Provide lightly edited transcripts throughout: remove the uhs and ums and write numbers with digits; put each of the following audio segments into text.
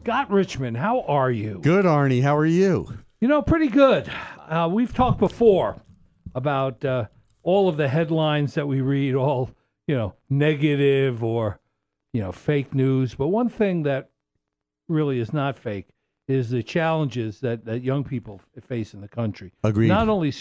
Scott Richmond, how are you? Good, Arnie. How are you? Pretty good. We've talked before about all of the headlines that we read, all, negative or, fake news. But one thing that really is not fake is the challenges that young people face in the country. Agreed. Not only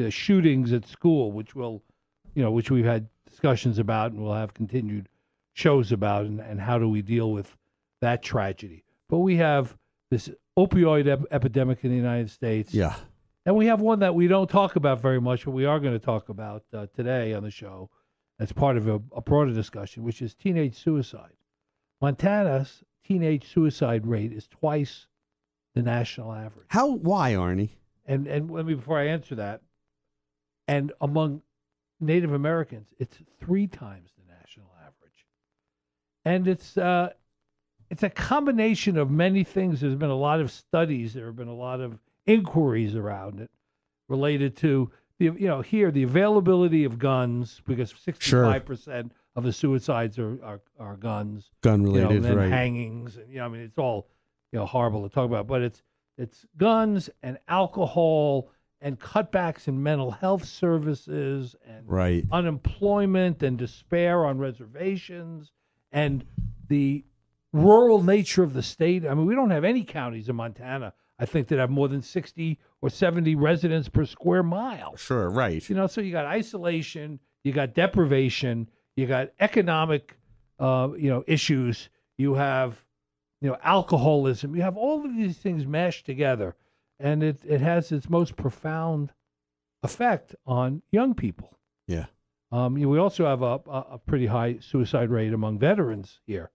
shootings at school, which we've had discussions about and we'll have continued shows about, and how do we deal with that tragedy. But we have this opioid epidemic in the United States. Yeah. And we have one that we don't talk about very much, but we are going to talk about today on the show as part of a broader discussion, which is teenage suicide. Montana's teenage suicide rate is twice the national average. Why, Arnie? And let me, before I answer that, and among Native Americans, it's 3 times the national average. And it's a combination of many things. There's been a lot of studies. There have been a lot of inquiries around it related to the availability of guns, because 65% of the suicides are guns, gun related, and right? Hangings, and it's all horrible to talk about. But it's guns and alcohol and cutbacks in mental health services and unemployment and despair on reservations and the rural nature of the state. I mean, we don't have any counties in Montana, I think, that have more than 60 or 70 residents per square mile. Sure, right. So you got isolation, you got deprivation, you got economic, issues, you have, alcoholism, you have all of these things mashed together, and it has its most profound effect on young people. Yeah. We also have a pretty high suicide rate among veterans here,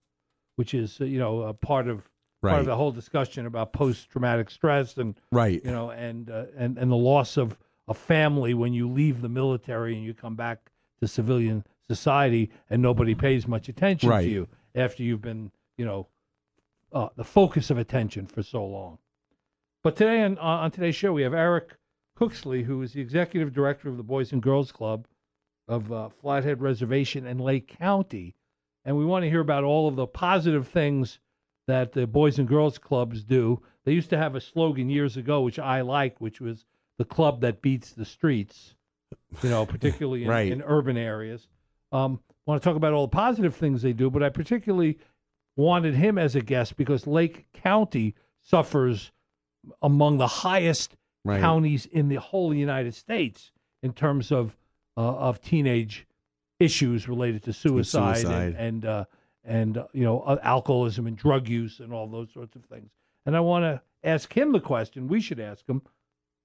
which is a part of the whole discussion about post-traumatic stress and and the loss of a family when you leave the military and you come back to civilian society and nobody pays much attention to you after you've been the focus of attention for so long. But today on today's show we have Eric Cooksley, who is the executive director of the Boys and Girls Club of Flathead Reservation in Lake County. And we want to hear about all of the positive things that the Boys and Girls Clubs do. They used to have a slogan years ago, which I like, which was the club that beats the streets, particularly in urban areas. I want to talk about all the positive things they do, but I particularly wanted him as a guest because Lake County suffers among the highest counties in the whole United States in terms of teenage issues related to suicide. and alcoholism and drug use and all those sorts of things. And I want to ask him the question we should ask him: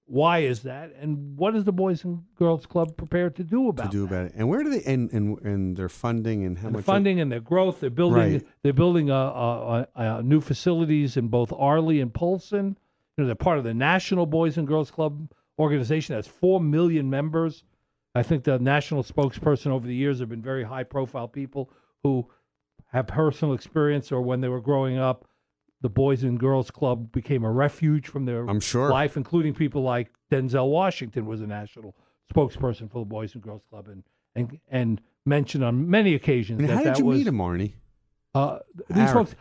why is that, and what is the Boys and Girls Club prepared to do about it? And where do they and their funding and how much funding and their growth? They're building new facilities in both Arnie and Polson. They're part of the National Boys and Girls Club organization. That's 4 million members. I think the national spokesperson over the years have been very high-profile people who have personal experience, or when they were growing up, the Boys and Girls Club became a refuge from their life, including people like Denzel Washington was a national spokesperson for the Boys and Girls Club and mentioned on many occasions how did you meet him, Arnie? These folks.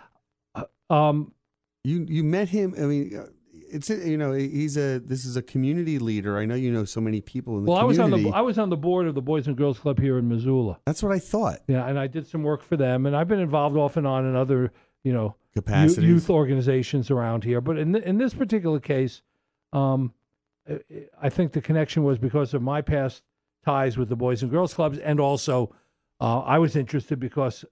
You met him. I mean, this is a community leader. I know you know so many people in the community. I was on the board of the Boys and Girls Club here in Missoula. That's what I thought. Yeah, and I did some work for them, and I've been involved off and on in other capacities, youth organizations around here. But in this particular case, I think the connection was because of my past ties with the Boys and Girls Clubs, and also I was interested because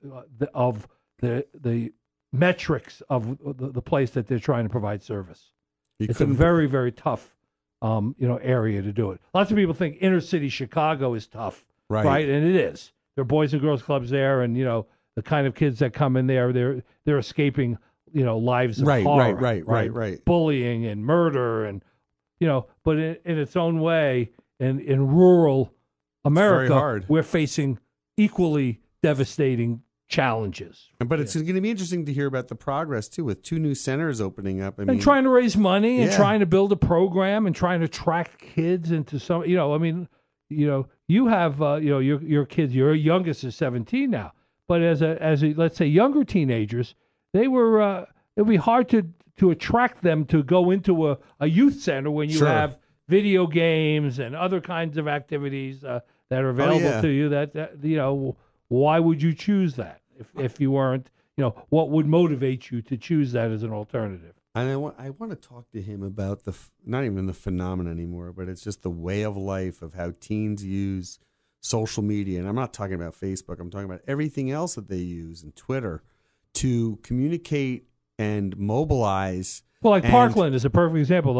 of the metrics of the place that they're trying to provide service. It's a very, very tough, area to do it. Lots of people think inner city Chicago is tough, right? And it is. There are Boys and Girls Clubs there, and the kind of kids that come in there, they're escaping, lives of horror, right, bullying and murder, and but in its own way, in rural America, we're facing equally devastating challenges. But it's going to be interesting to hear about the progress too, with 2 new centers opening up. And trying to raise money and trying to build a program and trying to attract kids into some. You have your kids. Your youngest is 17 now, but as a let's say younger teenagers, they were it'll be hard to attract them to go into a youth center when you have video games and other kinds of activities that are available to you. That why would you choose that if you weren't? What would motivate you to choose that as an alternative? And I want to talk to him about not even the phenomenon anymore, but it's just the way of life of how teens use social media. And I'm not talking about Facebook. I'm talking about everything else that they use and Twitter to communicate and mobilize. Well, like Parkland is a perfect example.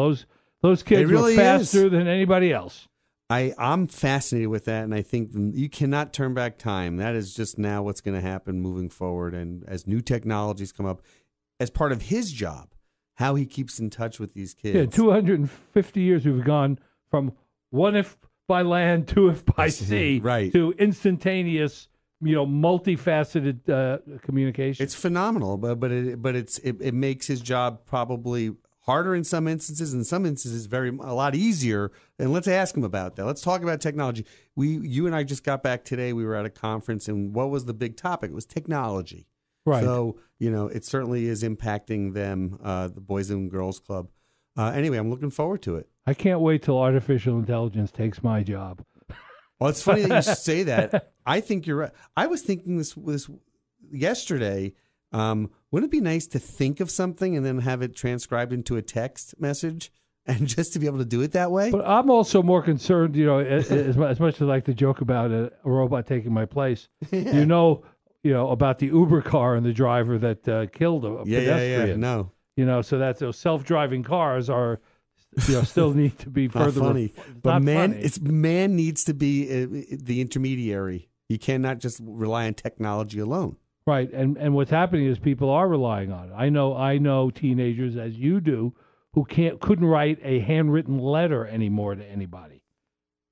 Those kids really were faster than anybody else. I'm fascinated with that, and I think you cannot turn back time. That is just now what's going to happen moving forward. And as new technologies come up, as part of his job, how he keeps in touch with these kids. Yeah, 250 years we've gone from one if by land, two if by sea, to instantaneous, multifaceted communication. It's phenomenal, but it makes his job probably harder in some instances, in some instances a lot easier. And let's ask him about that. Let's talk about technology. You and I just got back today. We were at a conference, and what was the big topic? It was technology. Right. So, it certainly is impacting them, the Boys and Girls Club. Anyway, I'm looking forward to it. I can't wait till artificial intelligence takes my job. Well, it's funny that you say that. I think you're right. I was thinking this yesterday. Wouldn't it be nice to think of something and then have it transcribed into a text message and just to be able to do it that way? But I'm also more concerned, as much as I like to joke about a robot taking my place, about the Uber car and the driver that killed a pedestrian. No. So that those self-driving cars are, still need to be further. Funny. But man needs to be the intermediary. You cannot just rely on technology alone. Right, and what's happening is people are relying on it. I know teenagers, as you do, who couldn't write a handwritten letter anymore to anybody.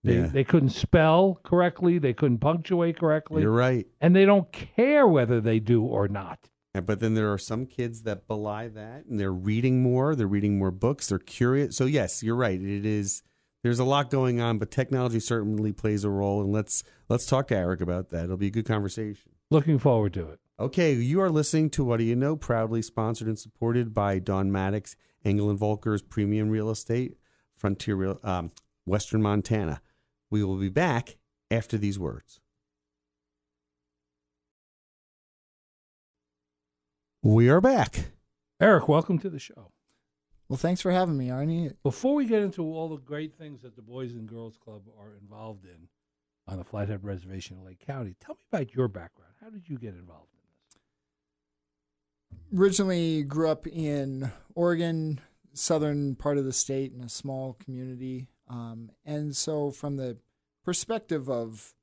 They couldn't spell correctly. They couldn't punctuate correctly. You're right. And they don't care whether they do or not. But then there are some kids that belie that, and they're reading more. They're reading more books. They're curious. So, yes, you're right. It is. There's a lot going on, but technology certainly plays a role. And let's talk to Eric about that. It'll be a good conversation. Looking forward to it. Okay, you are listening to What Do You Know? Proudly sponsored and supported by Don Maddox, Engel & Volker's Premium Real Estate, Frontier Western Montana. We will be back after these words. We are back. Eric, welcome to the show. Well, thanks for having me, Arnie. Before we get into all the great things that the Boys and Girls Club are involved in on the Flathead Reservation in Lake County, tell me about your background. How did you get involved in this? Originally grew up in Oregon, southern part of the state, in a small community. And so from the perspective of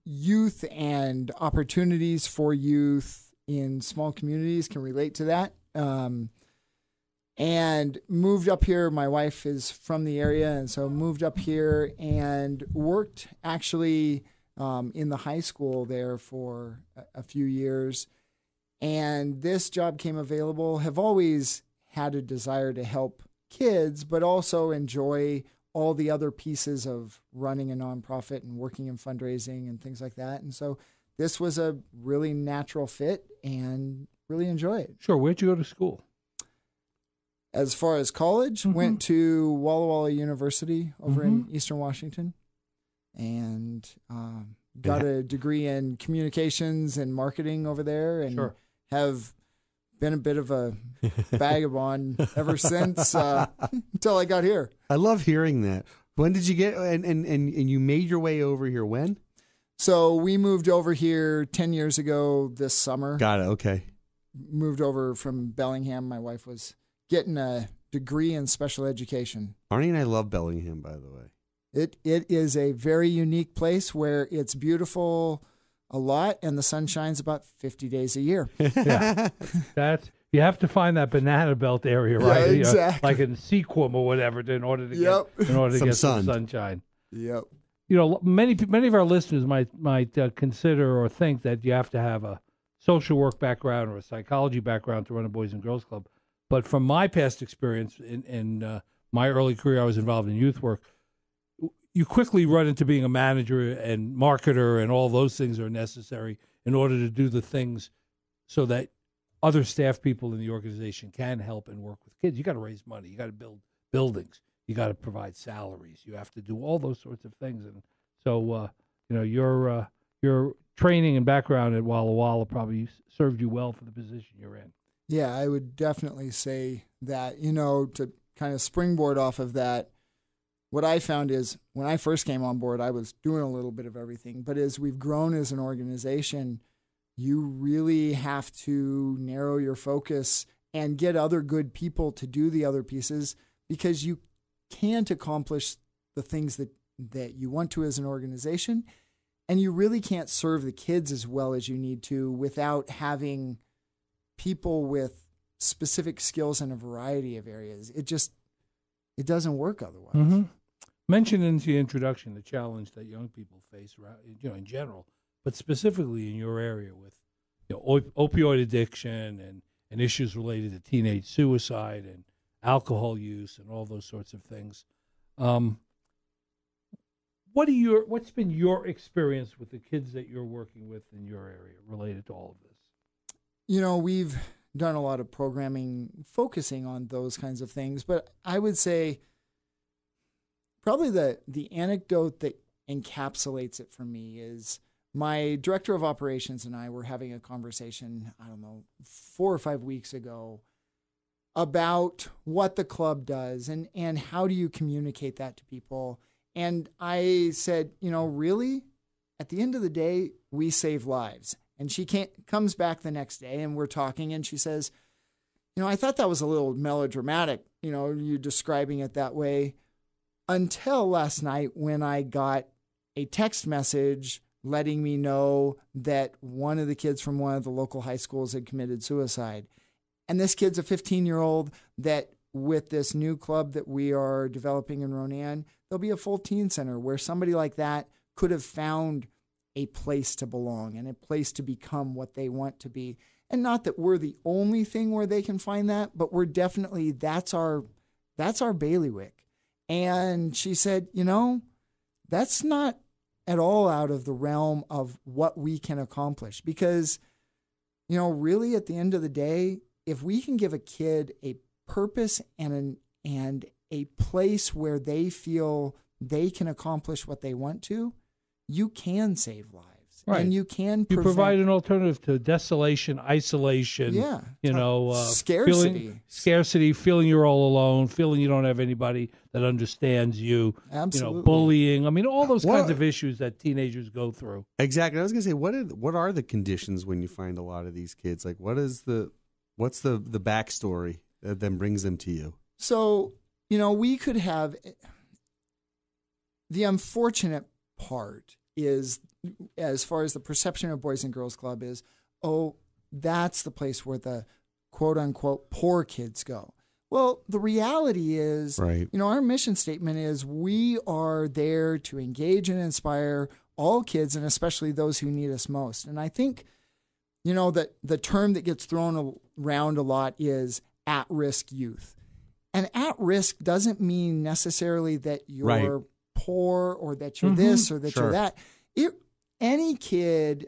youth and opportunities for youth in small communities, can relate to that. And moved up here. My wife is from the area, and so moved up here and worked actually in the high school there for a few years. And this job came available. Have always had a desire to help kids, but also enjoy all the other pieces of running a nonprofit and working in fundraising and things like that. And so this was a really natural fit and really enjoy it. Sure. Where'd you go to school? As far as college, went to Walla Walla University over in Eastern Washington, and got a degree in communications and marketing over there, and have been a bit of a vagabond ever since until I got here. I love hearing that. When did you get and you made your way over here when? So we moved over here 10 years ago this summer. Got it. Okay. Moved over from Bellingham. My wife was getting a degree in special education. Arnie and I love Bellingham, by the way. It is a very unique place where it's beautiful a lot and the sun shines about 50 days a year. Yeah. You have to find that banana belt area, right? Yeah, exactly. Like in Sequim or whatever, in order to get some sunshine. Yep. Many of our listeners might consider or think that you have to have a social work background or a psychology background to run a Boys and Girls Club. But from my past experience in my early career, I was involved in youth work. You quickly run into being a manager and marketer, and all those things are necessary in order to do the things so that other staff people in the organization can help and work with kids. You got to raise money. You got to build buildings. You got to provide salaries. You have to do all those sorts of things. And so, your training and background at Walla Walla probably served you well for the position you're in. Yeah, I would definitely say that, to kind of springboard off of that, what I found is when I first came on board, I was doing a little bit of everything. But as we've grown as an organization, you really have to narrow your focus and get other good people to do the other pieces, because you can't accomplish the things that you want to as an organization. And you really can't serve the kids as well as you need to without having people with specific skills in a variety of areas. It doesn't work otherwise. Mm-hmm. Mentioned in the introduction the challenge that young people face, in general, but specifically in your area with opioid addiction and issues related to teenage suicide and alcohol use and all those sorts of things. What's been your experience with the kids that you're working with in your area related to all of this? We've done a lot of programming focusing on those kinds of things, but I would say probably the anecdote that encapsulates it for me is my director of operations and I were having a conversation, 4 or 5 weeks ago, about what the club does and how do you communicate that to people. And I said, really, at the end of the day, we save lives. And she comes back the next day and we're talking and she says, I thought that was a little melodramatic, you describing it that way, until last night when I got a text message letting me know that one of the kids from one of the local high schools had committed suicide. And this kid's a 15-year-old that with this new club that we are developing in Ronan, there'll be a full teen center where somebody like that could have found a place to belong and a place to become what they want to be. And not that we're the only thing where they can find that, but we're definitely, that's our bailiwick. And she said, that's not at all out of the realm of what we can accomplish, because, really at the end of the day, if we can give a kid a purpose and a place where they feel they can accomplish what they want to, you can save lives. Right. And you can provide an alternative to desolation, isolation, scarcity, feeling you're all alone, feeling you don't have anybody that understands you, absolutely, bullying. I mean, all those kinds of issues that teenagers go through. Exactly. I was going to say, what are the conditions when you find a lot of these kids? Like, what's the backstory that then brings them to you? So, we could have the unfortunate part is, as far as the perception of Boys and Girls Club is, that's the place where the quote unquote poor kids go. Well, the reality is, right, our mission statement is we are there to engage and inspire all kids, and especially those who need us most. And I think, that the term that gets thrown around a lot is at-risk youth. And at-risk doesn't mean necessarily that you're poor or that you're this or that you're that. Any kid,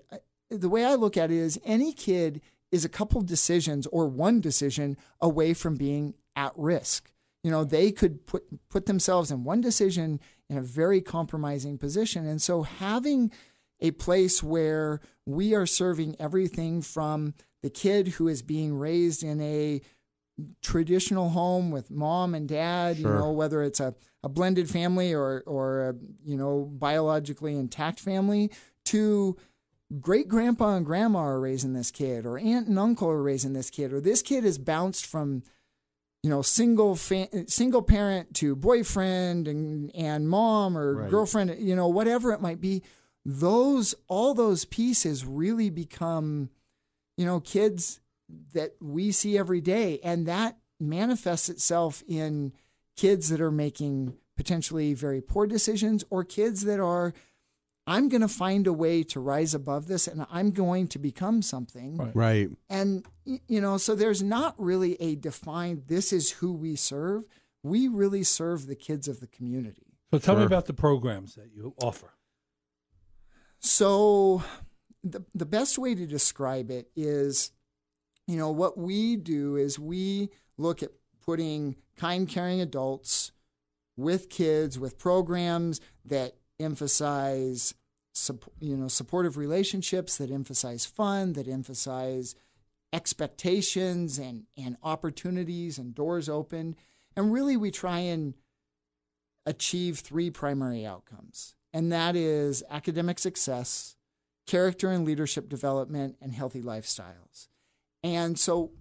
the way I look at it is any kid is a couple decisions or one decision away from being at risk. They could put themselves in one decision in a very compromising position. And so having a place where we are serving everything from the kid who is being raised in a traditional home with mom and dad, whether it's a blended family or a, biologically intact family, to great grandpa and grandma are raising this kid, or aunt and uncle are raising this kid, or this kid is bounced from, single parent to boyfriend and mom or girlfriend, whatever it might be. All those pieces really become, kids that we see every day. And that manifests itself in kids that are making potentially very poor decisions, or kids that are, I'm going to find a way to rise above this and I'm going to become something. Right. And, so there's not really a defined, this is who we serve. We really serve the kids of the community. So tell me about the programs that you offer. So the best way to describe it is what we do is we look at putting kind, caring adults with kids, with programs that emphasize, supportive relationships, that emphasize fun, that emphasize expectations and opportunities and doors open. And really, we try and achieve 3 primary outcomes. And that is academic success, character and leadership development, and healthy lifestyles. And so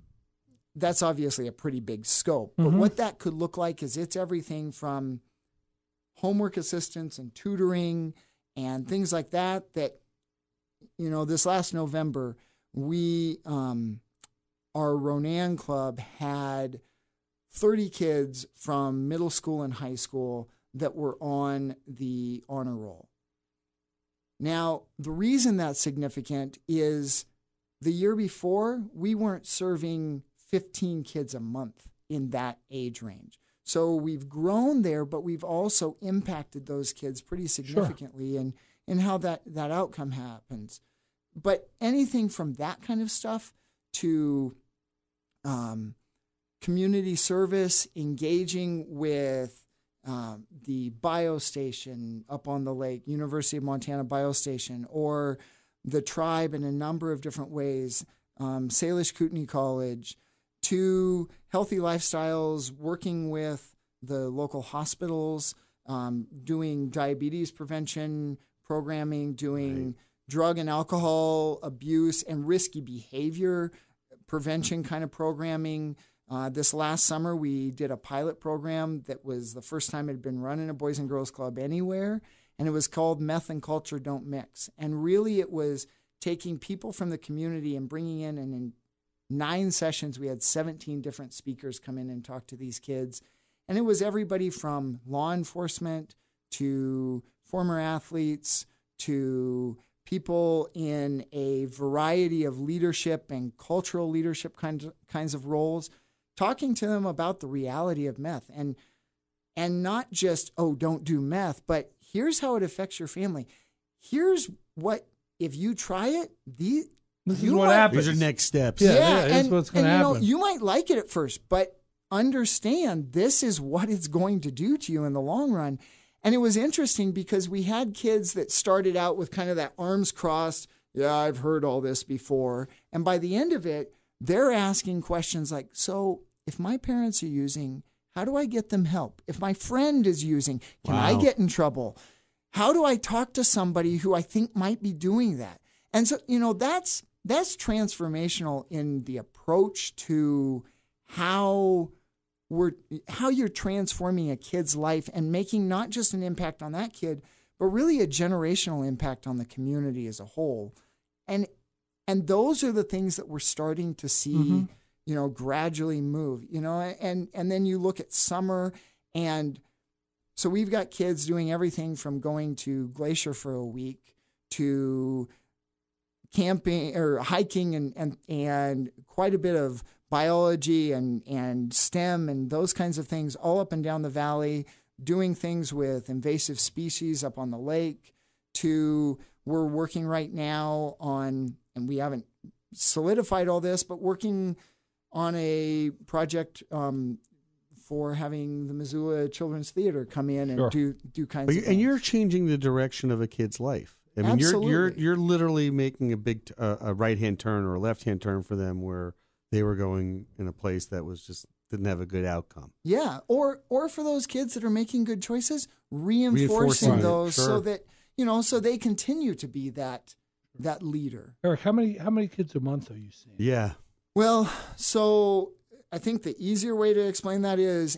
that's obviously a pretty big scope. But what that could look like is it's everything from homework assistance and tutoring and things like that, this last November, we, our Ronan Club had 30 kids from middle school and high school that were on the honor roll. Now, the reason that's significant is the year before, we weren't serving 15 kids a month in that age range. So we've grown there, but we've also impacted those kids pretty significantly in how that outcome happens. But anything from that kind of stuff to community service, engaging with the biostation up on the lake, University of Montana Biostation, or the tribe in a number of different ways, Salish Kootenai College, to healthy lifestyles, working with the local hospitals, doing diabetes prevention programming, doing drug and alcohol abuse and risky behavior prevention kind of programming. This last summer, we did a pilot program that was the first time it had been run in a Boys and Girls Club anywhere, and it was called Meth and Culture Don't Mix. And really, it was taking people from the community and bringing in, and in 9 sessions, we had 17 different speakers come in and talk to these kids. And it was everybody from law enforcement to former athletes to people in a variety of leadership and cultural leadership kinds of roles, talking to them about the reality of meth. And not just, don't do meth, but here's how it affects your family. Here's what, if you try it, this is what happens. These are next steps. Yeah, that's what's going to happen. You might like it at first, but understand this is what it's going to do to you in the long run. And it was interesting because we had kids that started out with kind of that arms crossed, I've heard all this before. And by the end of it, they're asking questions like, so if my parents are using, how do I get them help? If my friend is using, can I get in trouble? How do I talk to somebody who I think might be doing that? And so, that's transformational in the approach to how you're transforming a kid's life and making not just an impact on that kid, but really a generational impact on the community as a whole. And those are the things that we're starting to see, gradually move, and then you look at summer, and so we've got kids doing everything from going to Glacier for a week to camping or hiking and quite a bit of biology and STEM and those kinds of things all up and down the valley, doing things with invasive species up on the lake, to we're working right now on, and we haven't solidified all this, but working on a project for having the Missoula Children's Theater come in and do kinds of things. And you're changing the direction of a kid's life. I mean, you're literally making a big a right-hand turn or a left-hand turn for them where they were going in a place that was just didn't have a good outcome. Yeah, or for those kids that are making good choices, reinforcing those so that so they continue to be that leader. Eric, how many kids a month are you seeing? Yeah. Well, so I think the easier way to explain that is,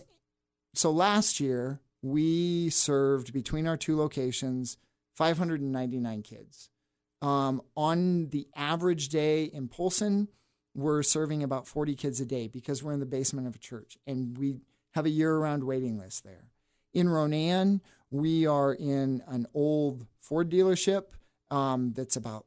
so last year we served between our 2 locations 599 kids. On the average day in Polson, we're serving about 40 kids a day because we're in the basement of a church, and we have a year-round waiting list there. In Ronan, we are in an old Ford dealership that's about,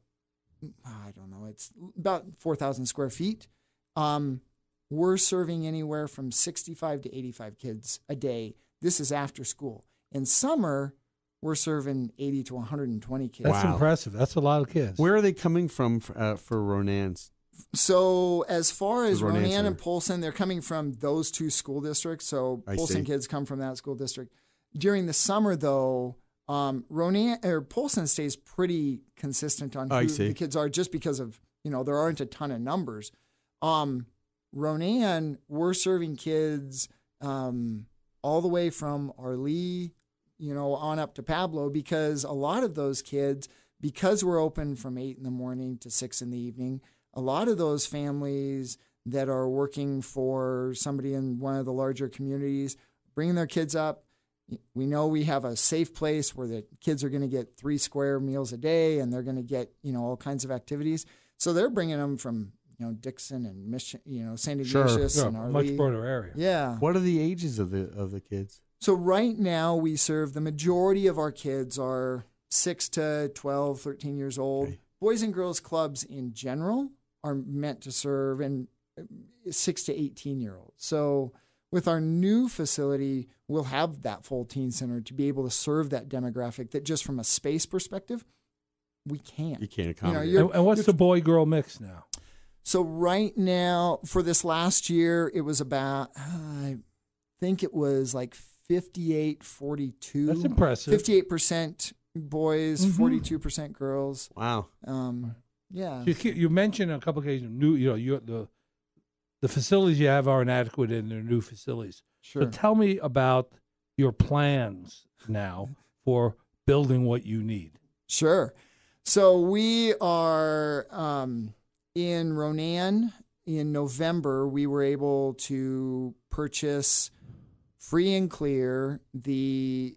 it's about 4,000 square feet. We're serving anywhere from 65 to 85 kids a day. This is after school. In summer, we're serving 80 to 120 kids. That's impressive. That's a lot of kids. Where are they coming from for Ronan's? So as far as Ronan and Polson, they're coming from those two school districts. So Polson kids come from that school district. During the summer, though, Polson stays pretty consistent on who the kids are, just because of, there aren't a ton of numbers. Ronan, we're serving kids all the way from Arlie, on up to Pablo, because a lot of those kids, because we're open from 8 in the morning to 6 in the evening, a lot of those families that are working for somebody in one of the larger communities, bringing their kids up. We know we have a safe place where the kids are going to get 3 square meals a day, and they're going to get, all kinds of activities. So they're bringing them from, Dixon and Mission, St. Ignatius and Arlie. Much broader area. Yeah. What are the ages of the kids? So right now we serve, the majority of our kids are 6 to 12, 13 years old. Okay. Boys and girls clubs in general are meant to serve in 6 to 18-year-olds. So with our new facility, we'll have that full teen center to be able to serve that demographic that just from a space perspective, we can't. You can't accommodate. And what's the boy-girl mix now? So right now, for this last year, it was about, I think it was like 58-42. That's impressive. 58% boys, 42% girls. Wow. Yeah. So you mentioned on a couple of occasions, the facilities you have are inadequate in their new facilities. Sure. So tell me about your plans now for building what you need. Sure. So we are in Ronan. In November, we were able to purchase free and clear the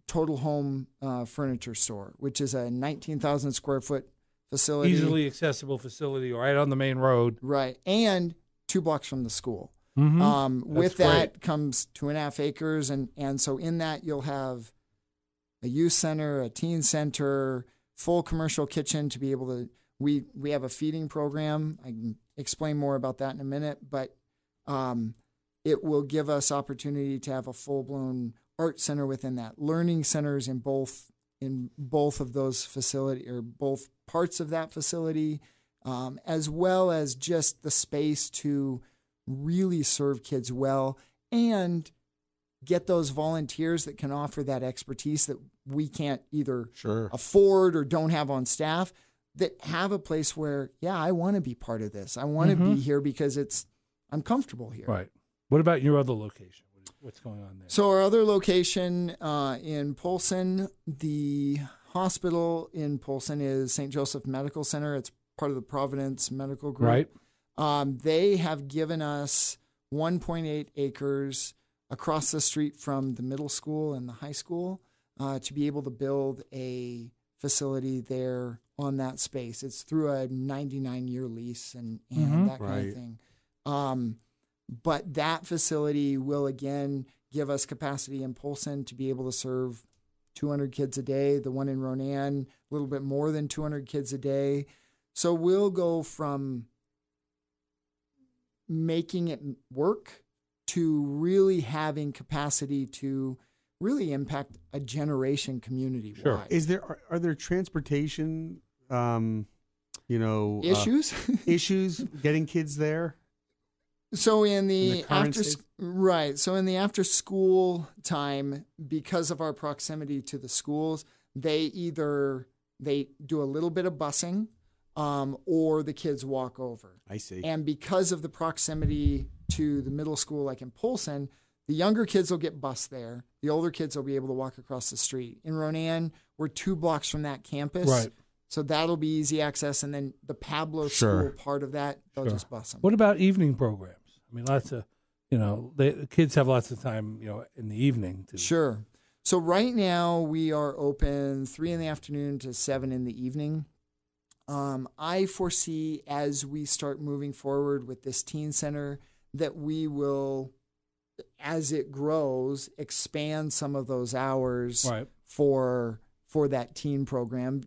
Total Home Furniture Store, which is a 19,000 square foot facility. Easily accessible facility right on the main road. Right. And 2 blocks from the school. That's With that great. comes 2.5 acres. And so in that, you'll have a youth center, a teen center, full commercial kitchen to be able to, we have a feeding program. I can explain more about that in a minute, but it will give us opportunity to have a full-blown art center within that. Learning centers in both of those facility, or both parts of that facility, as well as just the space to really serve kids well and get those volunteers that can offer that expertise that we can't either afford or don't have on staff, that have a place where, I want to be part of this. I want to be here because I'm comfortable here. Right. What about your other location? What's going on there? So our other location in Polson, the hospital in Polson is St. Joseph Medical Center. It's part of the Providence Medical Group. Right. They have given us 1.8 acres across the street from the middle school and the high school to be able to build a facility there on that space. It's through a 99-year lease and that kind of thing. But that facility will, again, give us capacity in Polson to be able to serve 200 kids a day. The one in Ronan, a little bit more than 200 kids a day. So we'll go from making it work to really having capacity to really impact a generation community-wide. Sure. Are there transportation, issues? Issues getting kids there? So in the after stage? So in the after school time, because of our proximity to the schools, they do a little bit of busing, or the kids walk over. I see. And because of the proximity to the middle school, like in Polson, the younger kids will get bused there. The older kids will be able to walk across the street. In Ronan, we're 2 blocks from that campus. Right. So that'll be easy access. And then the Pablo school part of that, they'll just bus them. What about evening programs? I mean, lots of, the kids have lots of time, in the evening to. Sure. So right now we are open 3 in the afternoon to 7 in the evening. I foresee as we start moving forward with this teen center that we will, as it grows, expand some of those hours for that teen program,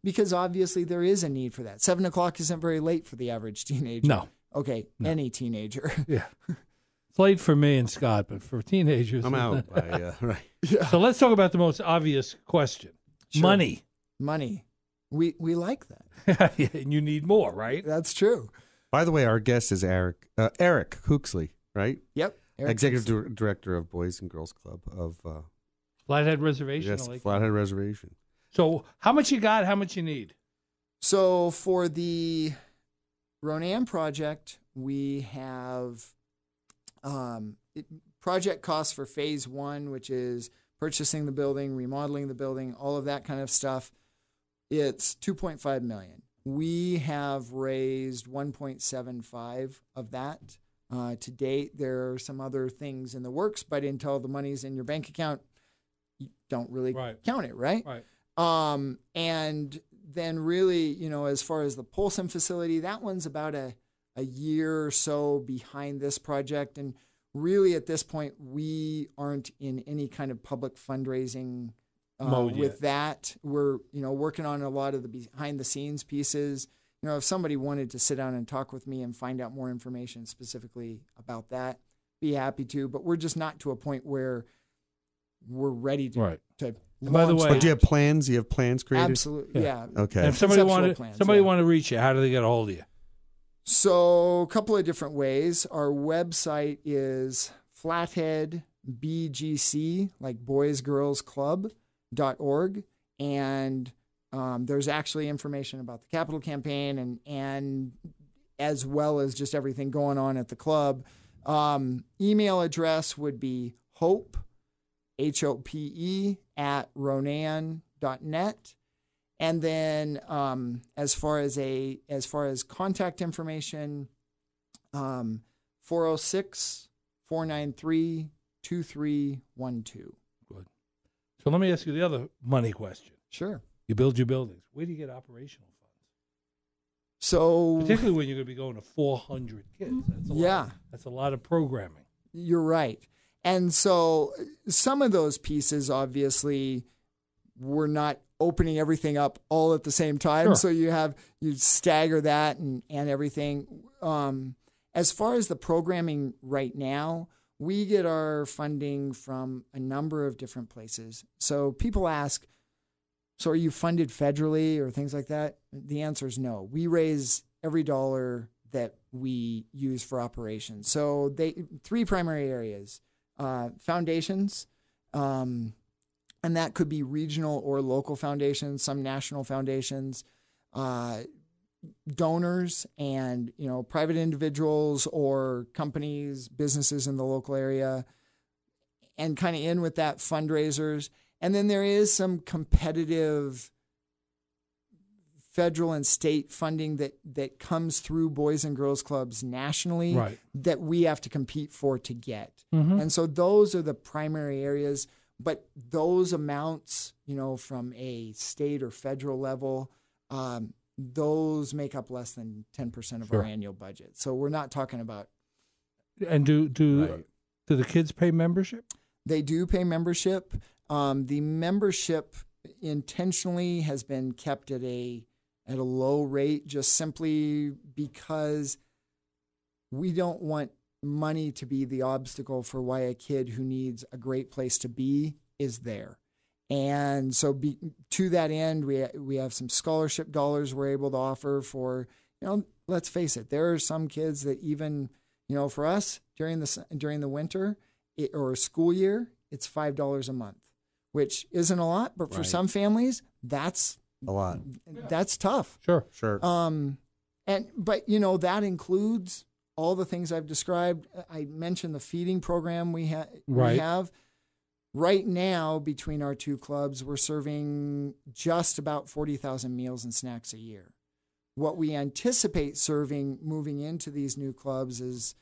because obviously there is a need for that. 7 o'clock isn't very late for the average teenager. No. Okay, no. Any teenager. Yeah. It's late for me and Scott, but for teenagers. I'm out. Right. Yeah. So let's talk about the most obvious question. Sure. Money. We like that. And you need more, right? That's true. By the way, our guest is Eric Huxley, right? Yep. Executive Director of Boys and Girls Club of Flathead Reservation. Yes, Flathead Reservation. So how much you got? How much you need? So for the Ronan project, we have project costs for phase 1, which is purchasing the building, remodeling the building, all of that kind of stuff. It's $2.5 million. We have raised 1.75 of that to date. There are some other things in the works, but until the money's in your bank account, you don't really count it, right? Right. And then really, as far as the Polson facility, that one's about a year or so behind this project. And really at this point, we aren't in any kind of public fundraising mode with that. We're, working on a lot of the behind the scenes pieces. If somebody wanted to sit down and talk with me and find out more information specifically about that, be happy to, but we're just not to a point where we're ready to by the way, but do you have plans? Do you have plans created? Absolutely, yeah. Okay. And if somebody wanted to reach you, how do they get a hold of you? So a couple of different ways. Our website is Flathead BGC, like Boys Girls Club.org, and there's actually information about the capital campaign and as well as just everything going on at the club. Email address would be hope, HOPE, at ronan.net. And then as far as contact information, 406-493-2312. Good. So let me ask you the other money question. Sure. You build your buildings. Where do you get operational funds? So particularly when you're going to be going to 400 kids. That's a lot of programming. You're right. And so some of those pieces, obviously, we're not opening everything up all at the same time. Sure. So you stagger that and everything. As far as the programming right now, we get our funding from a number of different places. So people ask, so are you funded federally or things like that? The answer is no. We raise every dollar that we use for operations. So three primary areas, foundations, and that could be regional or local foundations, some national foundations, donors, and private individuals or companies, businesses in the local area, and kind of in with that fundraisers. And then there is some competitive federal and state funding that comes through Boys and Girls Clubs nationally that we have to compete for to get. Mm-hmm. And so those are the primary areas. But those amounts, from a state or federal level, those make up less than 10% of our annual budget. So we're not talking about. And do the kids pay membership? They do pay membership. The membership intentionally has been kept at a low rate, just simply because we don't want money to be the obstacle for why a kid who needs a great place to be is there. And so to that end, we have some scholarship dollars we're able to offer for, let's face it, there are some kids that even, for us during the winter or school year, it's $5 a month, which isn't a lot, but for some families, that's a lot. That's tough. Sure. But that includes all the things I've described. I mentioned the feeding program we have. Right now, between our two clubs, we're serving just about 40,000 meals and snacks a year. What we anticipate serving moving into these new clubs is,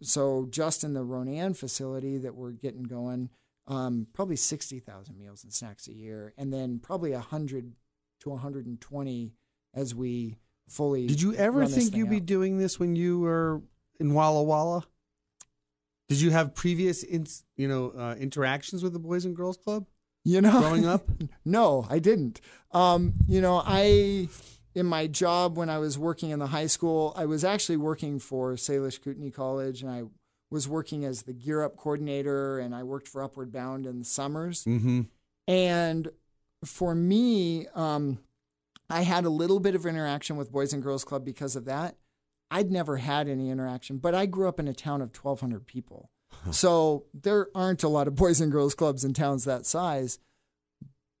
so just in the Ronan facility that we're getting going, probably 60,000 meals and snacks a year, and then probably 100 to 120 as we fully. Did you ever think you'd be doing this when you were in Walla Walla? Did you have previous, interactions with the Boys and Girls Club? Growing up? No, I didn't. In my job when I was working in the high school, I was actually working for Salish Kootenai College, and I was working as the Gear Up coordinator, and I worked for Upward Bound in the summers. Mm-hmm. And for me, I had a little bit of interaction with Boys and Girls Club because of that. I'd never had any interaction, but I grew up in a town of 1,200 people. So there aren't a lot of Boys and Girls Clubs in towns that size.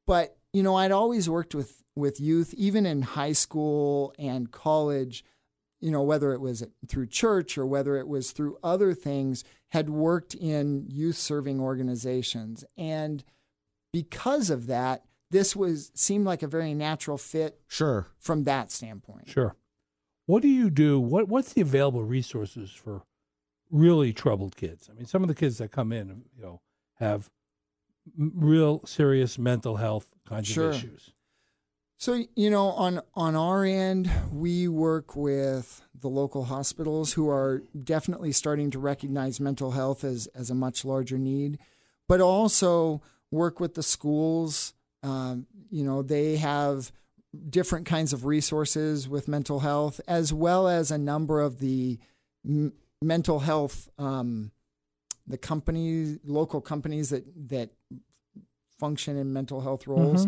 But, I'd always worked with youth, even in high school and college, whether it was through church or whether it was through other things, had worked in youth serving organizations. And because of that, this seemed like a very natural fit. Sure. From that standpoint. Sure. What do you do? What's the available resources for really troubled kids? I mean, some of the kids that come in, have real serious mental health kinds of issues. So, on our end, we work with the local hospitals who are definitely starting to recognize mental health as a much larger need, but also work with the schools. They have different kinds of resources with mental health, as well as a number of the mental health, the companies, local companies that function in mental health roles.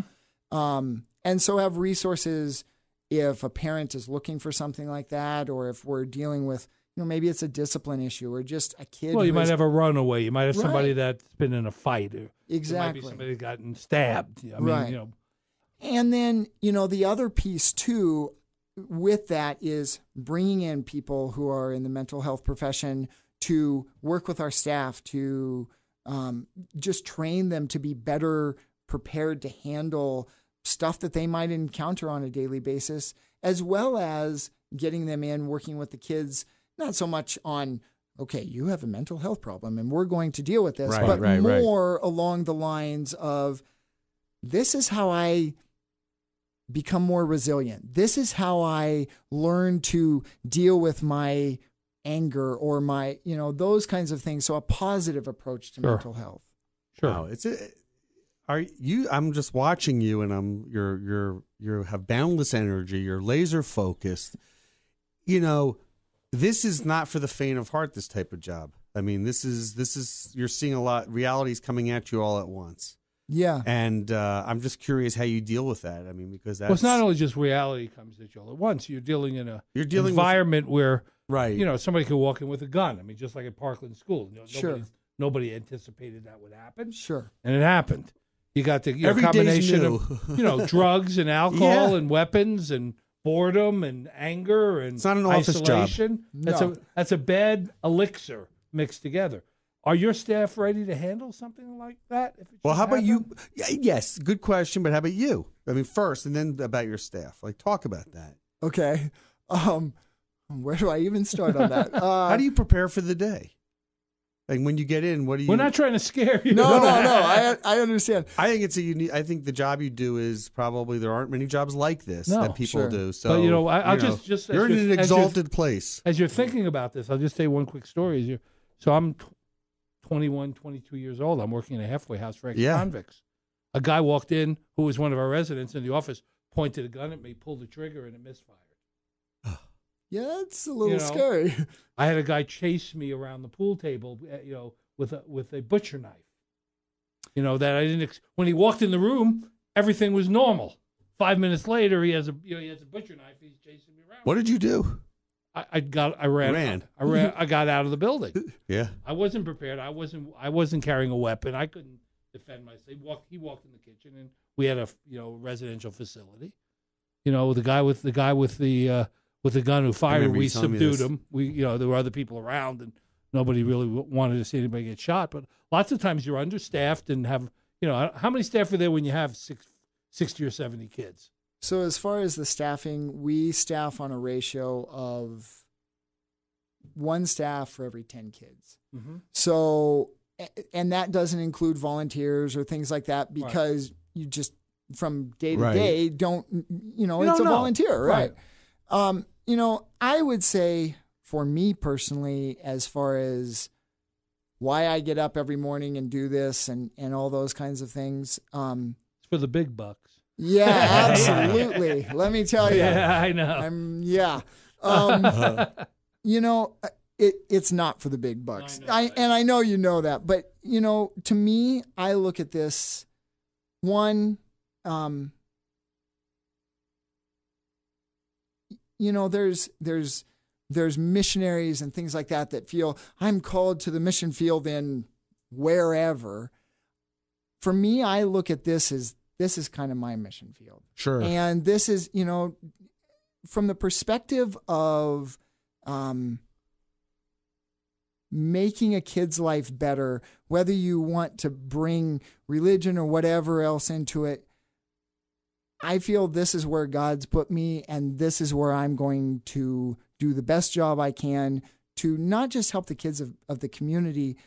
And so have resources if a parent is looking for something like that, or if we're dealing with, maybe it's a discipline issue or just a kid. Well, you might have a runaway. You might have somebody that's been in a fight. Exactly. There might be somebody that's gotten stabbed. I mean, And then, the other piece too with that is bringing in people who are in the mental health profession to work with our staff to just train them to be better prepared to handle stuff that they might encounter on a daily basis, as well as getting them in, working with the kids, not so much on, okay, you have a mental health problem and we're going to deal with this, but more along the lines of, this is how I become more resilient. This is how I learn to deal with my anger or my, those kinds of things. So a positive approach to mental health. Sure. Wow, I'm just watching you, and you have boundless energy. You're laser focused. This is not for the faint of heart, this type of job. I mean, this is you're seeing a lot. Reality's coming at you all at once. Yeah. And I'm just curious how you deal with that. I mean, because that's... Well, it's not only just reality comes at you all at once. You're dealing in an environment where, somebody could walk in with a gun. I mean, just like at Parkland School. Nobody anticipated that would happen. Sure. And it happened. You got the combination of, drugs and alcohol and weapons and boredom and anger and it's not an office isolation. Job. That's a bad elixir mixed together. Are your staff ready to handle something like that? Well, how about you? Yes, good question. But how about you? I mean, first, and then about your staff. Talk about that. Okay. Where do I even start on that? How do you prepare for the day? When you get in, what do you? We're not trying to scare you. No. I understand. I think it's a unique. I think the job you do is probably there aren't many jobs like this that people do. So, but I'll just you're in an exalted place. As you're thinking about this, I'll just say one quick story. So I'm 21, 22 years old. I'm working in a halfway house for ex-convicts. A guy walked in who was one of our residents in the office, pointed a gun at me, pulled the trigger, and it misfired. Yeah, that's a little scary. I had a guy chase me around the pool table, with a butcher knife. That I didn't. When he walked in the room, everything was normal. 5 minutes later, he has a butcher knife. He's chasing me around. What did you do? I ran. I got out of the building. Yeah. I wasn't prepared. I wasn't carrying a weapon. I couldn't defend myself. He walked in the kitchen, and we had a residential facility. The guy with the gun who fired, we subdued him. There were other people around, and nobody really wanted to see anybody get shot. But lots of times you're understaffed and have, how many staff are there when you have 60 or 70 kids? So as far as the staffing, we staff on a ratio of one staff for every 10 kids. Mm-hmm. So, and that doesn't include volunteers or things like that, because you just from day to day don't, it's a volunteer, right? I would say for me personally, as far as why I get up every morning and do this and all those kinds of things. It's for the big bucks. Yeah, absolutely. Let me tell you. Yeah, I know. It's not for the big bucks. I know you know that, but to me, I look at this one. there's missionaries and things like that feel I'm called to the mission field in wherever. For me, I look at this as kind of my mission field. Sure. And this is, from the perspective of making a kid's life better, whether you want to bring religion or whatever else into it, I feel this is where God's put me, and this is where I'm going to do the best job I can to not just help the kids of the community,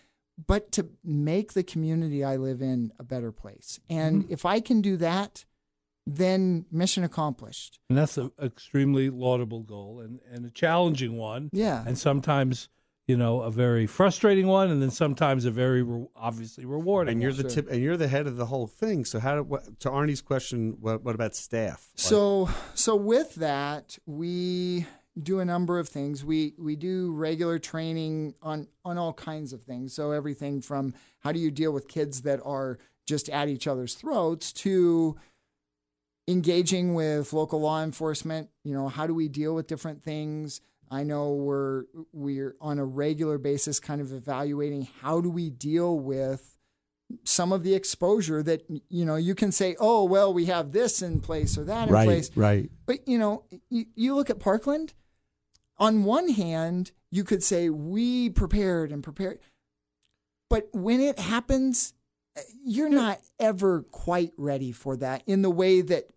but to make the community I live in a better place. And if I can do that, then mission accomplished. And that's an extremely laudable goal and a challenging one. Yeah. And sometimes, a very frustrating one, and then sometimes a very obviously rewarding. And you're the tip, and you're the head of the whole thing. So to Arnie's question, what about staff? So with that, we do a number of things. We do regular training on all kinds of things. So everything from how do you deal with kids that are just at each other's throats to engaging with local law enforcement. How do we deal with different things? I know we're on a regular basis kind of evaluating how do we deal with some of the exposure that, you can say, oh, well, we have this in place or that in place. Right. But, you look at Parkland, on one hand, you could say we prepared. But when it happens, you're not ever quite ready for that in the way that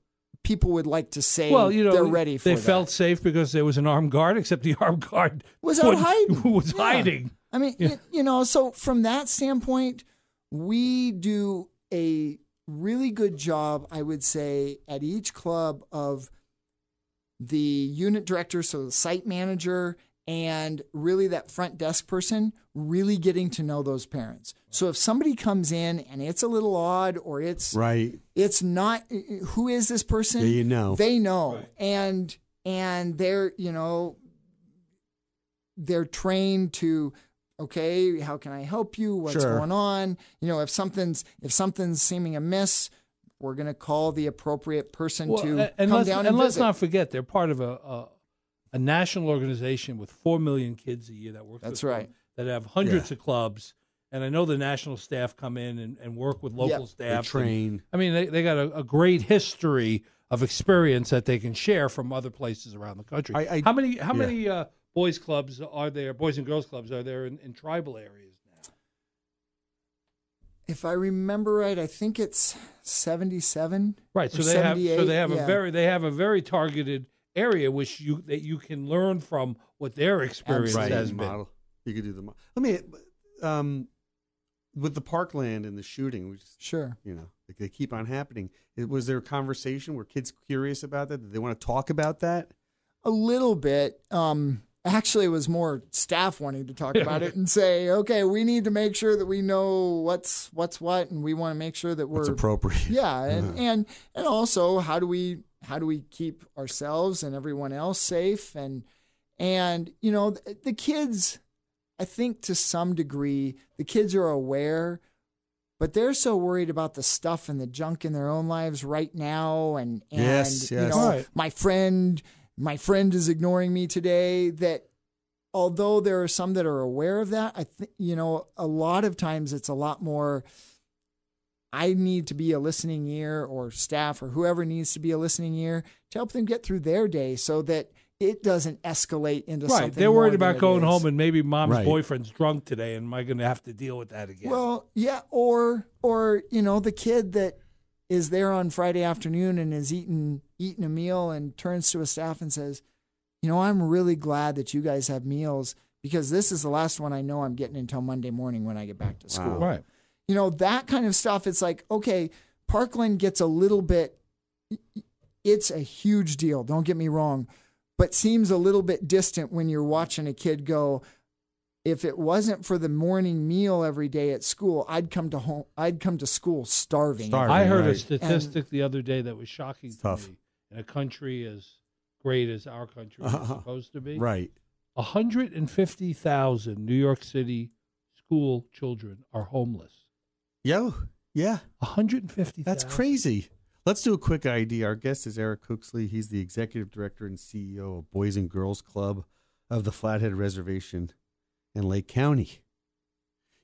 people would like to say they're ready for that. They felt safe because there was an armed guard, except the armed guard was out hiding. Was hiding. I mean, so from that standpoint, we do a really good job, I would say, at each club of the unit director, so the site manager, and really that front desk person really getting to know those parents. So if somebody comes in and it's a little odd or it's not, who is this person? Yeah, They know. Right. And they're, they're trained to, okay, how can I help you? What's going on? If something's seeming amiss, we're going to call the appropriate person to come down and let's not forget, they're part of a national organization with 4 million kids a year that work. That's right. That have hundreds of clubs. And I know the national staff come in and work with local staff. They train. They got a great history of experience that they can share from other places around the country. How many boys clubs are there, boys and girls clubs are there in tribal areas now? If I remember right, I think it's 77. Right. So they have a very targeted area which you can learn from what their experience has been. Model. You could do the model. Let me with the Parkland and the shooting, they keep on happening. Was there a conversation? Were kids curious about that? Did they want to talk about that? A little bit. Actually, it was more staff wanting to talk about it and say, okay, we need to make sure that we know what's what, and we want to make sure that we're appropriate. Yeah, and also how do we keep ourselves and everyone else safe? And the kids, I think to some degree, the kids are aware, but they're so worried about the stuff and the junk in their own lives right now. And yes. My friend is ignoring me today. That although there are some that are aware of that, I think, a lot of times it's a lot more, I need to be a listening ear, or staff or whoever needs to be a listening ear to help them get through their day so that it doesn't escalate into something. Right. They're worried about going home and maybe mom's boyfriend's drunk today, and am I going to have to deal with that again? Well, yeah, or the kid that is there on Friday afternoon and is eating a meal and turns to a staff and says, I'm really glad that you guys have meals because this is the last one I know I'm getting until Monday morning when I get back to school. Wow. Right. That kind of stuff. It's like, okay, Parkland gets a little bit, it's a huge deal. Don't get me wrong, but seems a little bit distant when you're watching a kid go, if it wasn't for the morning meal every day at school, I'd come to school starving. I heard a statistic the other day that was shocking to me. In a country as great as our country is supposed to be, 150,000 New York City school children are homeless. Yeah. 150,000. That's crazy. Let's do a quick ID. Our guest is Eric Cooksley. He's the executive director and CEO of Boys and Girls Club of the Flathead Reservation in Lake County.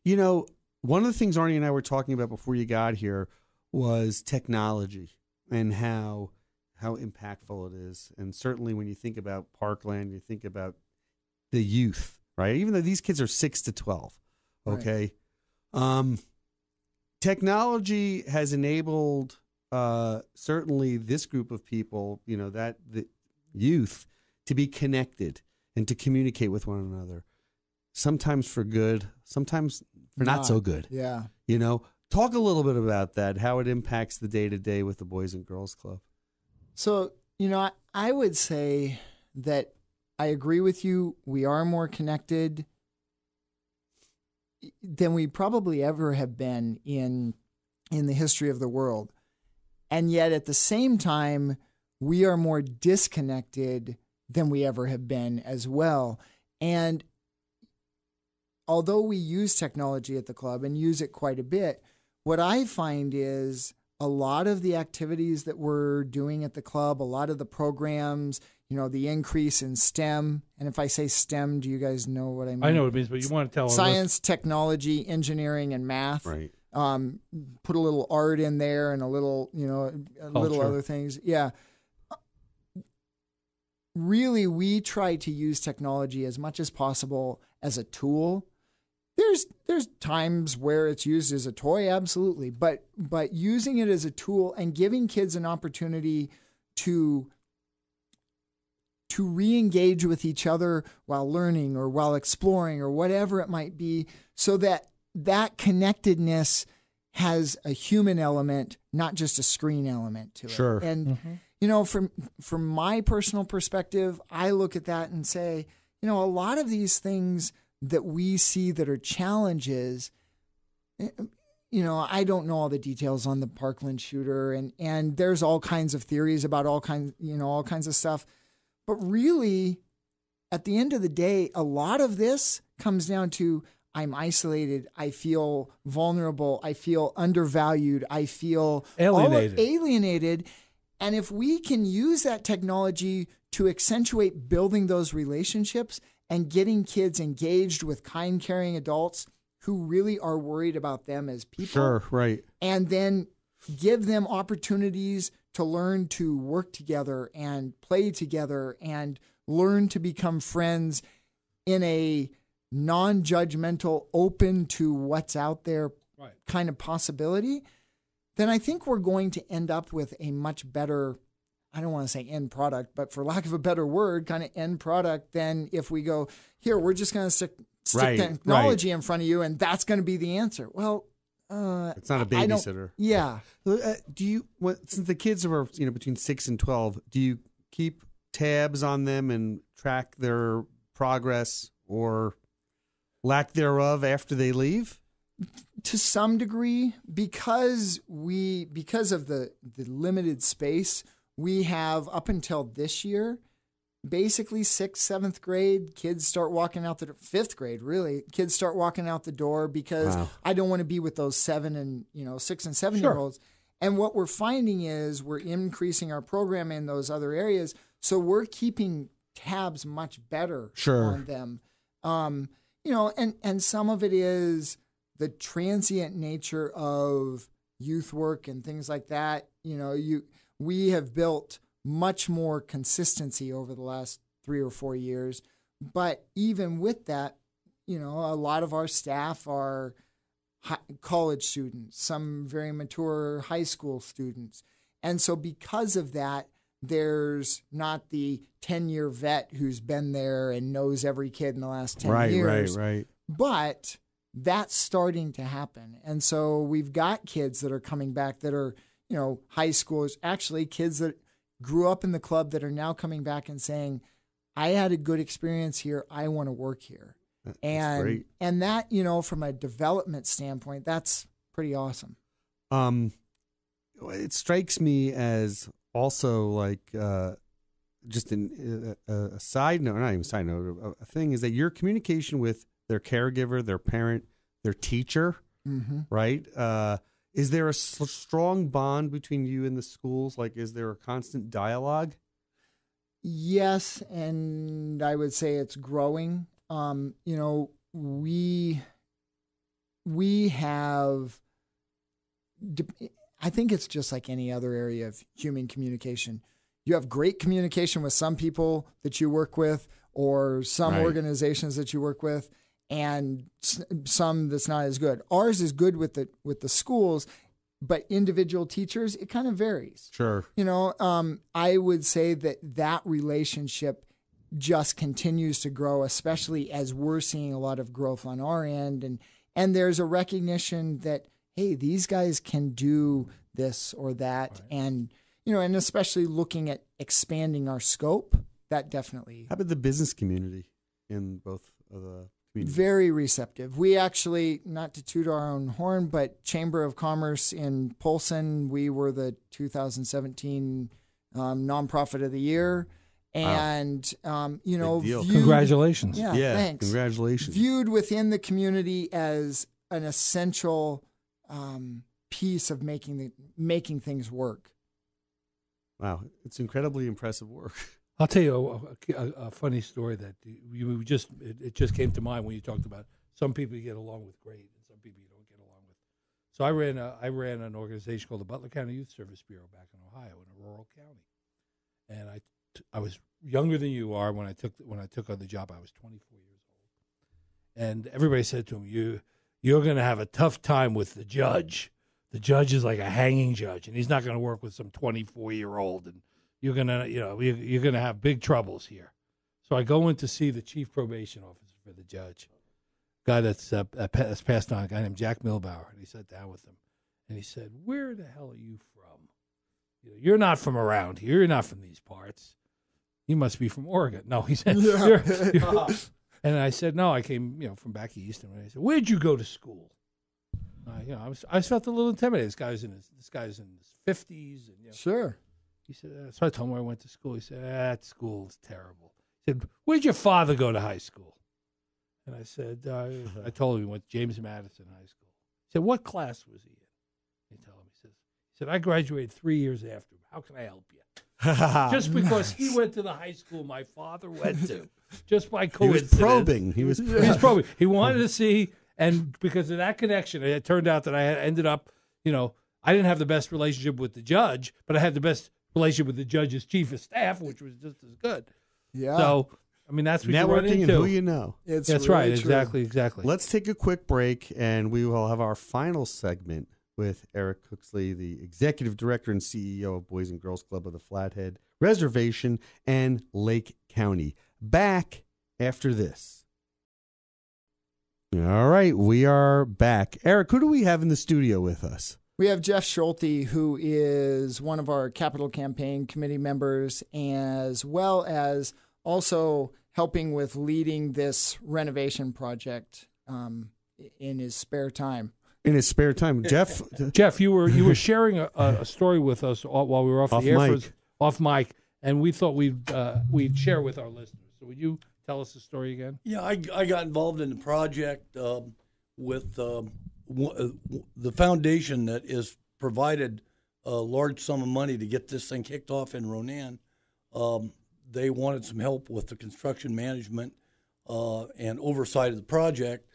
You know, one of the things Arnie and I were talking about before you got here was technology and how impactful it is. And certainly when you think about Parkland, you think about the youth, right? Even though these kids are 6 to 12, okay? Right. Technology has enabled certainly this group of people, you know, that the youth, to be connected and to communicate with one another, sometimes for good, sometimes for not so good. Yeah. You know, talk a little bit about that, how it impacts the day-to-day with the Boys and Girls Club. So, you know, I would say that I agree with you. We are more connected than we probably ever have been in the history of the world. And yet at the same time, we are more disconnected than we ever have been as well. And although we use technology at the club and use it quite a bit, what I find is a lot of the activities that we're doing at the club, a lot of the programs, you know, the increase in STEM. And if I say STEM, do you guys know what I mean? I know what it means, but you want to tell us. Science, technology, engineering, and math. Right. Put a little art in there and a little, you know, little other things. Yeah. Really, we try to use technology as much as possible as a tool. There's times where it's used as a toy, absolutely, but using it as a tool and giving kids an opportunity to re-engage with each other while learning or while exploring or whatever it might be, so that connectedness has a human element, not just a screen element to it. Sure. And you know, from my personal perspective, I look at that and say, you know, a lot of these things that we see that are challenges, you know, I don't know all the details on the Parkland shooter, and there's all kinds of theories about all kinds of stuff. But really, at the end of the day, a lot of this comes down to I'm isolated, I feel vulnerable, I feel undervalued, I feel alienated. And if we can use that technology to accentuate building those relationships and getting kids engaged with kind, caring adults who really are worried about them as people. Sure, right. And then give them opportunities to learn to work together and play together and learn to become friends in a non-judgmental, open to what's out there kind of possibility, then I think we're going to end up with a much better, I don't want to say end product, but for lack of a better word, kind of end product than if we go, here, we're just going to stick technology in front of you and that's going to be the answer. Well, it's not a babysitter. Yeah. Since the kids are, you know, between 6 and 12, do you keep tabs on them and track their progress or lack thereof after they leave? To some degree, because of the limited space, we have up until this year, basically 6th, 7th grade, kids start walking out the door, 5th grade, really, kids start walking out the door because I don't want to be with those 6 and 7-year-olds. And what we're finding is we're increasing our program in those other areas. So we're keeping tabs much better on them. You know, and some of it is the transient nature of youth work and things like that. You know, we have built much more consistency over the last 3 or 4 years. But even with that, you know, a lot of our staff are college students, some very mature high school students. And so because of that, there's not the 10-year vet who's been there and knows every kid in the last 10 years. Right. But that's starting to happen. And so we've got kids that are coming back that are, you know, high schoolers, actually kids that grew up in the club that are now coming back and saying, I had a good experience here. I want to work here. That's great. And that, you know, from a development standpoint, that's pretty awesome. It strikes me as also like just a side note, not even a side note, a thing is that your communication with their caregiver, their parent, their teacher, right, Is there a strong bond between you and the schools? Like, is there a constant dialogue? Yes, and I would say it's growing. We have, I think it's just like any other area of human communication. You have great communication with some people that you work with or some organizations that you work with, and some that's not as good. Ours is good with the schools, but individual teachers, it kind of varies. Sure. I would say that relationship just continues to grow, especially as we're seeing a lot of growth on our end. And there's a recognition that, hey, these guys can do this or that. Right. And, and especially looking at expanding our scope, that definitely. How about the business community in both of the communities? Very receptive. We actually, not to toot our own horn, but Chamber of Commerce in Polson, we were the 2017 Nonprofit of the Year. And, congratulations. Yeah, thanks. Congratulations. Viewed within the community as an essential piece of making things work. Wow. It's incredibly impressive work. I'll tell you a funny story that it just came to mind when you talked about some people you get along with great and some people you don't get along with. So I ran an organization called the Butler County Youth Service Bureau back in Ohio in a rural county, and I was younger than you are when I took on the job. I was 24 years old, and everybody said to him, "You're going to have a tough time with the judge. The judge is like a hanging judge, and he's not going to work with some 24-year-old, and you're gonna have big troubles here." So I go in to see the chief probation officer for the judge, guy that's passed on, a guy named Jack Milbauer, and he sat down with him, and he said, "Where the hell are you from? You're not from around here. You're not from these parts. You must be from Oregon." No, he said. Yeah. And I said, "No, I came, from back east." And I said, "Where'd you go to school?" I felt a little intimidated. This guy's in his 50s, and Sure. He said, so I told him where I went to school. He said, that school's terrible. He said, where'd your father go to high school? And I said, I told him he went to James Madison High School. He said, what class was he in? He said, I graduated 3 years after him. How can I help you? Just because he went to the high school my father went to. Just by coincidence. He was probing. He wanted to see, and because of that connection, it turned out that I had ended up, I didn't have the best relationship with the judge, but I had the best relationship with the judge's chief of staff, which was just as good. Yeah. So, that's what you run networking into. and who you know. That's really right. True. Exactly. Let's take a quick break, and we will have our final segment with Eric Cooksley, the executive director and CEO of Boys and Girls Club of the Flathead Reservation and Lake County. Back after this. All right, we are back. Eric, who do we have in the studio with us? We have Jeff Schulte, who is one of our capital campaign committee members, as well as also helping with leading this renovation project in his spare time. Jeff, you were sharing a story with us while we were off the air, off mic, and we thought we'd share with our listeners. So would you tell us the story again? Yeah, I got involved in the project with the foundation that is provided a large sum of money to get this thing kicked off in Ronan. They wanted some help with the construction management and oversight of the project.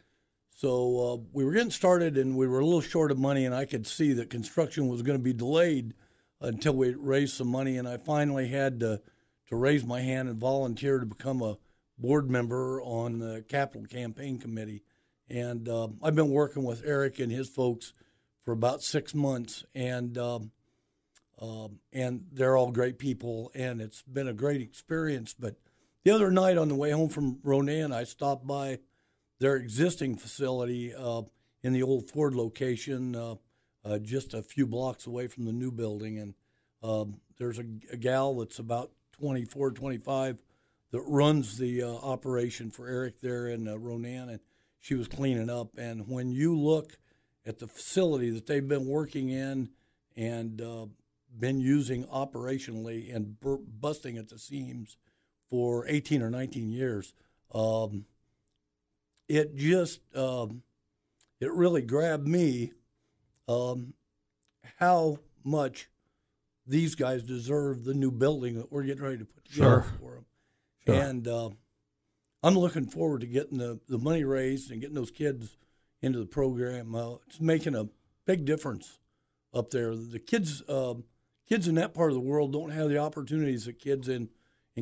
So we were getting started, and we were a little short of money, and I could see that construction was going to be delayed until we raised some money, and I finally had to raise my hand and volunteer to become a board member on the capital campaign committee. And I've been working with Eric and his folks for about 6 months, and they're all great people, and it's been a great experience. But the other night on the way home from Ronan, I stopped by their existing facility in the old Ford location, just a few blocks away from the new building. And there's a gal that's about 24, 25 that runs the operation for Eric there in Ronan, and she was cleaning up. And when you look at the facility that they've been working in and been using operationally and busting at the seams for 18 or 19 years, it just it really grabbed me. how much these guys deserve the new building that we're getting ready to put together for them. Sure. And I'm looking forward to getting the money raised and getting those kids into the program. It's making a big difference up there. The kids in that part of the world don't have the opportunities that kids in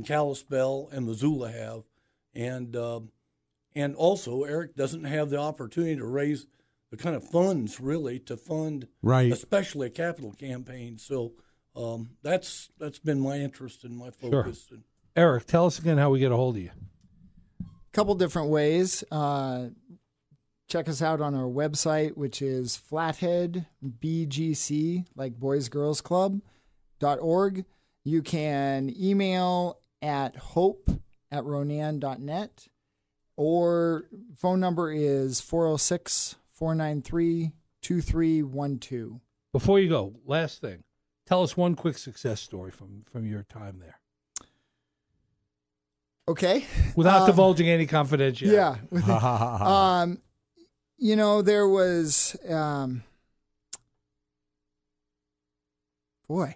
Kalispell and Missoula have. And also, Eric doesn't have the opportunity to raise the kind of funds, really, to fund especially a capital campaign. So that's been my interest and my focus. Sure. Eric, tell us again how we get a hold of you. A couple different ways. Check us out on our website, which is Flathead BGC, like Boys Girls Club.org. You can email at hope@ronan.net, or phone number is 406-493-2312. Before you go, last thing. Tell us one quick success story from your time there. Okay. Without divulging any confidentiality. Yeah. There was, boy,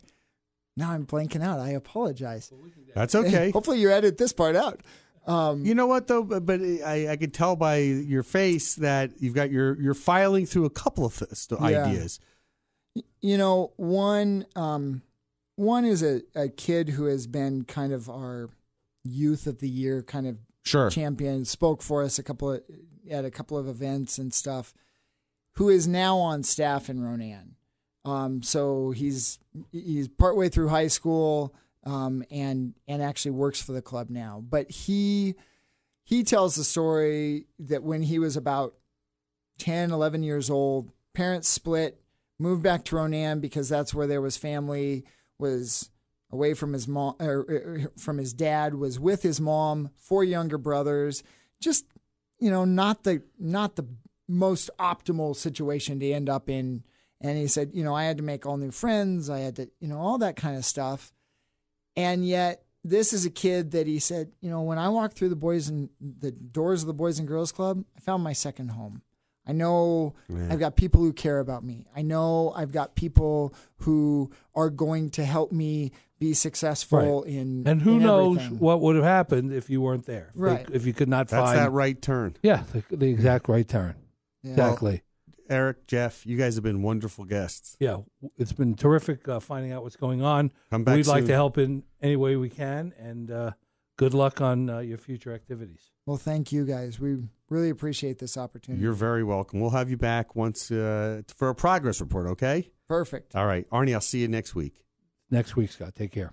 now I'm blanking out. I apologize. That's okay. Hopefully you edit this part out. You know what, though? But I could tell by your face that you're filing through a couple of ideas. One is a kid who has been kind of our Youth of the Year kind of champion, spoke for us at a couple of events and stuff, who is now on staff in Ronan. So he's partway through high school and actually works for the club now. But he tells the story that when he was about 10, 11 years old, parents split, moved back to Ronan because that's where there was family, was away from his mom, or from his dad, was with his mom, 4 younger brothers. Just, not the most optimal situation to end up in. And he said, I had to make all new friends. I had to, all that kind of stuff. And yet this is a kid that he said, when I walked through the doors of the Boys and Girls Club, I found my second home. I know I've got people who care about me. I know I've got people who are going to help me be successful in And who knows everything. what would have happened if you weren't there. Right. If you could not That's find that right turn. Yeah, the exact right turn. Yeah. Exactly. Well, Eric, Jeff, you guys have been wonderful guests. Yeah, it's been terrific finding out what's going on. Come back We'd like soon. to help in any way we can, and good luck on your future activities. Well, thank you guys. We really appreciate this opportunity. You're very welcome. We'll have you back once for a progress report, okay? Perfect. All right. Arnie, I'll see you next week. Next week, Scott. Take care.